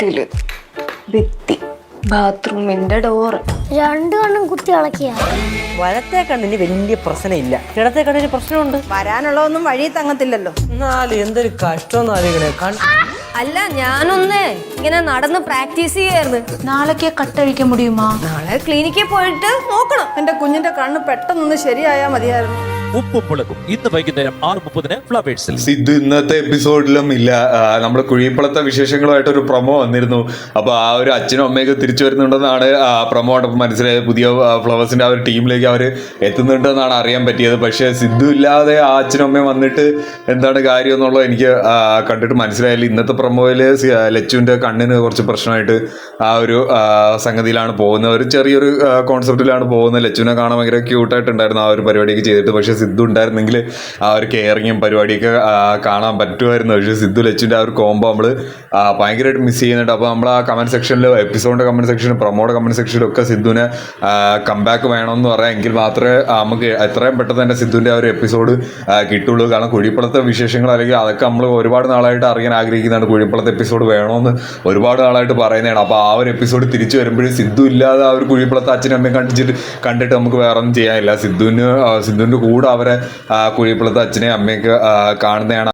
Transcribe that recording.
കട്ടില്, ഭിത്തി, ബാത്റൂമിന്റെ ഡോറ് രണ്ടു കണ്ണും കുത്തി ഇളക്കിയ. വലത്തെ കണ്ണിന് വലിയ പ്രശ്നമില്ല, ഇടത്തെ കണ്ണിന് പ്രശ്നമുണ്ട്. വരാനുള്ളതൊന്നും വഴി തങ്ങത്തില്ലല്ലോ. എന്നാലും എന്തൊരു കഷ്ടം അല്ല, ഞാനൊന്നേ ഇങ്ങനെ നടന്ന് പ്രാക്ടീസ് ചെയ്യായിരുന്നു. നാളേക്ക് കട്ടഴിക്കാൻ മുടിയുമാ? നാളെ ക്ലിനിക്കിൽ പോയിട്ട് നോക്കണം. എന്റെ കുഞ്ഞിന്റെ കണ്ണ് പെട്ടെന്നൊന്ന് ശരിയായാ മതിയായിരുന്നു. ഉപ്പും മുളകും ഇന്ന് വൈകുന്നേരം 6:30 ഫ്ലവേഴ്സിൽ. സിദ്ധു ഇന്നത്തെ എപ്പിസോഡിലും ഇല്ല. നമ്മുടെ കുഴിപ്പളത്തെ വിശേഷങ്ങളുമായിട്ട് ഒരു പ്രൊമോ വന്നിരുന്നു. അപ്പൊ ആ ഒരു അച്ഛനും അമ്മയൊക്കെ തിരിച്ചു വരുന്നുണ്ടെന്നാണ് പ്രൊമോ കണ്ടപ്പോൾ മനസ്സിലായത്. പുതിയ ഫ്ലവേഴ്സിന്റെ ആ ഒരു ടീമിലേക്ക് അവർ എത്തുന്നുണ്ടെന്നാണ് അറിയാൻ പറ്റിയത്. പക്ഷെ സിദ്ധു ഇല്ലാതെ ആ അച്ഛനും അമ്മയും വന്നിട്ട് എന്താണ് കാര്യം എന്നുള്ളത് എനിക്ക് കണ്ടിട്ട് മനസ്സിലായില്ല. ഇന്നത്തെ പ്രൊമോയില് ലച്ചുവിന്റെ കണ്ണിന് കുറച്ച് പ്രശ്നമായിട്ട് ആ ഒരു സംഗതിയിലാണ് പോകുന്നത്. ഒരു ചെറിയൊരു കോൺസെപ്റ്റിലാണ് പോകുന്നത്. ലച്ചുവിനെ കാണാൻ ഭയങ്കര ക്യൂട്ടായിട്ടുണ്ടായിരുന്നു ആ ഒരു പരിപാടിയൊക്കെ ചെയ്തിട്ട്. പക്ഷെ സിദ്ധു ഉണ്ടായിരുന്നെങ്കിൽ ആ ഒരു കെയറിങ്ങും പരിപാടിയൊക്കെ കാണാൻ പറ്റുമായിരുന്നു. പക്ഷേ സിദ്ധു ലച്ചുവിൻ്റെ ആ ഒരു കോംബോ നമ്മൾ ഭയങ്കരമായിട്ട് മിസ് ചെയ്യുന്നുണ്ട്. അപ്പോൾ നമ്മൾ ആ കമൻറ്റ് സെക്ഷനിൽ, എപ്പിസോഡിൻ്റെ കമൻറ്റ് സെക്ഷനും പ്രൊമോയുടെ കമൻറ്റ് സെക്ഷനിലൊക്കെ സിദ്ധുവിന് കംബാക്ക് വേണമെന്ന് പറയാം. എങ്കിൽ മാത്രമേ നമുക്ക് എത്രയും പെട്ടെന്ന് തന്നെ സിദ്ധുവിൻ്റെ ആ ഒരു എപ്പിസോഡ് കിട്ടുള്ളൂ. കാരണം കുഴിപ്പളത്തെ വിശേഷങ്ങൾ അല്ലെങ്കിൽ അതൊക്കെ നമ്മൾ ഒരുപാട് നാളായിട്ട് അറിയാൻ ആഗ്രഹിക്കുന്നതാണ്. കുഴിപ്പളത്തെ എപ്പിസോഡ് വേണമെന്ന് ഒരുപാട് നാളായിട്ട് പറയുന്നതാണ്. അപ്പോൾ ആ ഒരു എപ്പിസോഡ് തിരിച്ചു വരുമ്പോഴും സിദ്ധു ഇല്ലാതെ ആ ഒരു കുഴിപ്പളത്തെ അച്ഛനും അമ്മയും കണ്ടിട്ട് നമുക്ക് വേറെ ഒന്നും ചെയ്യാനില്ല. സിദ്ധുവിൻ്റെ കൂടെ അവരെ കുഴിപ്പളത്തെ അച്ഛനെയും അമ്മയൊക്കെ കാണുന്നതാണ്